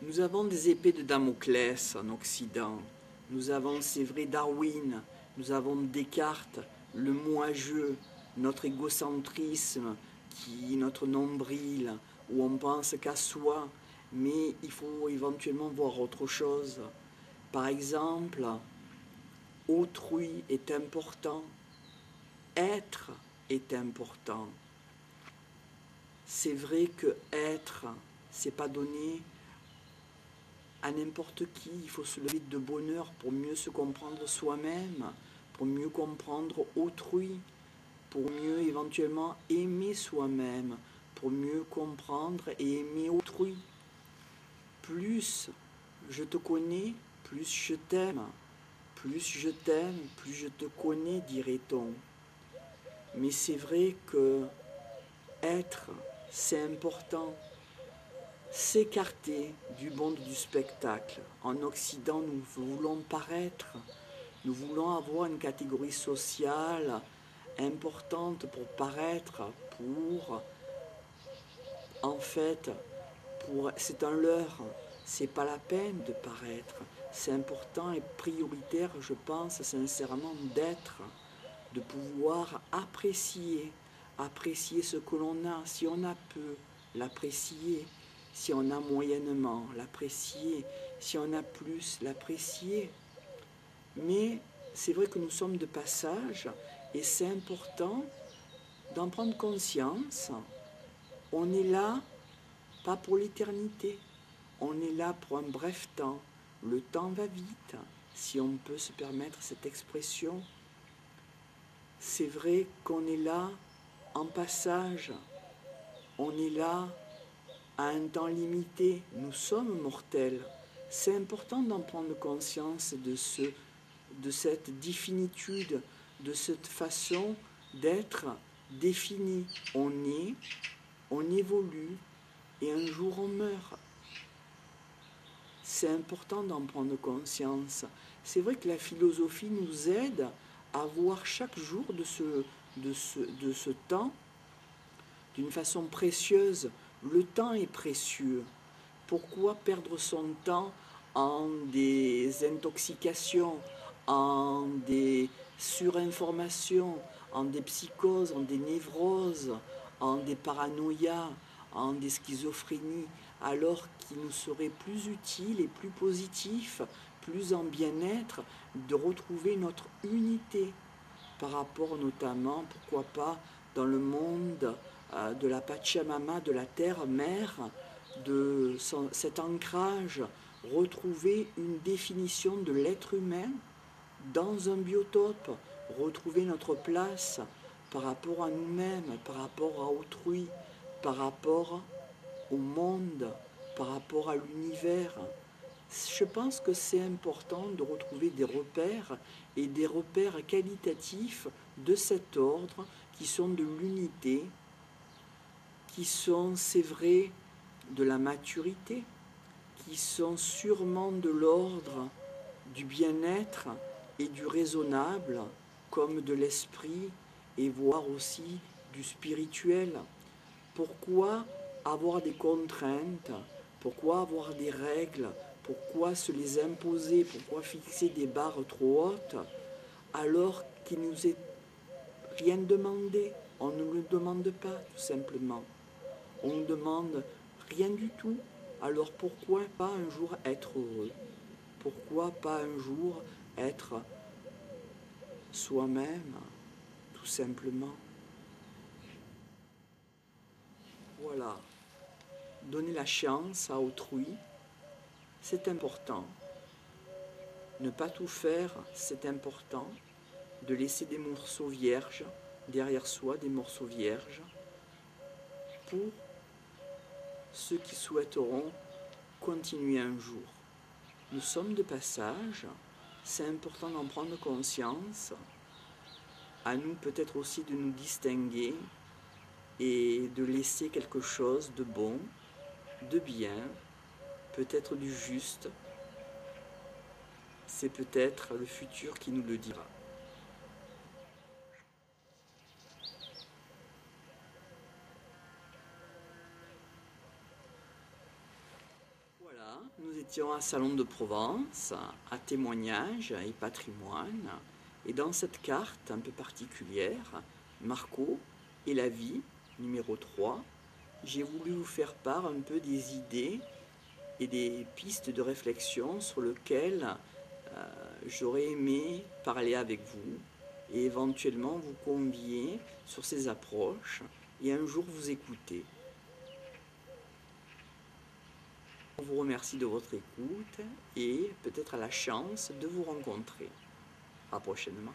Nous avons des épées de Damoclès en Occident. Nous avons, c'est vrai, Darwin. Nous avons Descartes, le moi-je, notre égocentrisme, notre nombril, où on pense qu'à soi. Mais il faut éventuellement voir autre chose. Par exemple, autrui est important. Être est important. C'est vrai que être, c'est pas donné à n'importe qui. Il faut se lever de bonne heure pour mieux se comprendre soi-même, pour mieux comprendre autrui, pour mieux éventuellement aimer soi-même, pour mieux comprendre et aimer autrui. Plus je te connais, plus je t'aime. Plus je t'aime, plus je te connais, dirait-on. Mais c'est vrai que être, c'est important. S'écarter du monde du spectacle. En Occident, nous voulons paraître. Nous voulons avoir une catégorie sociale importante pour paraître, en fait, c'est un leurre. C'est pas la peine de paraître. C'est important et prioritaire, je pense sincèrement, d'être, de pouvoir apprécier ce que l'on a. Si on a peu, l'apprécier. Si on a moyennement, l'apprécier. Si on a plus, l'apprécier. Mais c'est vrai que nous sommes de passage et c'est important d'en prendre conscience. On est là, pas pour l'éternité. On est là pour un bref temps. Le temps va vite, si on peut se permettre cette expression. C'est vrai qu'on est là en passage. On est là à un temps limité. Nous sommes mortels. C'est important d'en prendre conscience de cette définitude, de cette façon d'être défini. On est, on évolue et un jour on meurt. C'est important d'en prendre conscience. C'est vrai que la philosophie nous aide à voir chaque jour de ce temps d'une façon précieuse. Le temps est précieux. Pourquoi perdre son temps en des intoxications, en des surinformations, en des psychoses, en des névroses, en des paranoïas, en des schizophrénies, alors qu'il nous serait plus utile et plus positif, plus en bien-être, de retrouver notre unité par rapport notamment, pourquoi pas, dans le monde de la Pachamama, de la terre-mère, cet ancrage, retrouver une définition de l'être humain dans un biotope, retrouver notre place par rapport à nous-mêmes, par rapport à autrui, par rapport au monde, par rapport à l'univers. Je pense que c'est important de retrouver des repères et des repères qualitatifs de cet ordre qui sont de l'unité, qui sont, c'est vrai, de la maturité, qui sont sûrement de l'ordre du bien-être et du raisonnable, comme de l'esprit et voire aussi du spirituel. Pourquoi avoir des contraintes? Pourquoi avoir des règles? Pourquoi se les imposer? Pourquoi fixer des barres trop hautes alors qu'il ne nous est rien demandé? On ne le demande pas, tout simplement. On ne demande rien du tout. Alors pourquoi pas un jour être heureux? Pourquoi pas un jour être soi-même, tout simplement? Voilà. Donner la chance à autrui, c'est important. Ne pas tout faire, c'est important. De laisser des morceaux vierges derrière soi, des morceaux vierges, pour ceux qui souhaiteront continuer un jour. Nous sommes de passage, c'est important d'en prendre conscience. À nous peut-être aussi de nous distinguer et de laisser quelque chose de bon, de bien, peut-être du juste. C'est peut-être le futur qui nous le dira. Voilà, Nous étions à Salon de Provence, à témoignages et patrimoine. Et dans cette carte un peu particulière, Marco et la vie, numéro 3, j'ai voulu vous faire part un peu des idées et des pistes de réflexion sur lesquelles j'aurais aimé parler avec vous et éventuellement vous convier sur ces approches et un jour vous écouter. Je vous remercie de votre écoute et peut-être à la chance de vous rencontrer. À prochainement.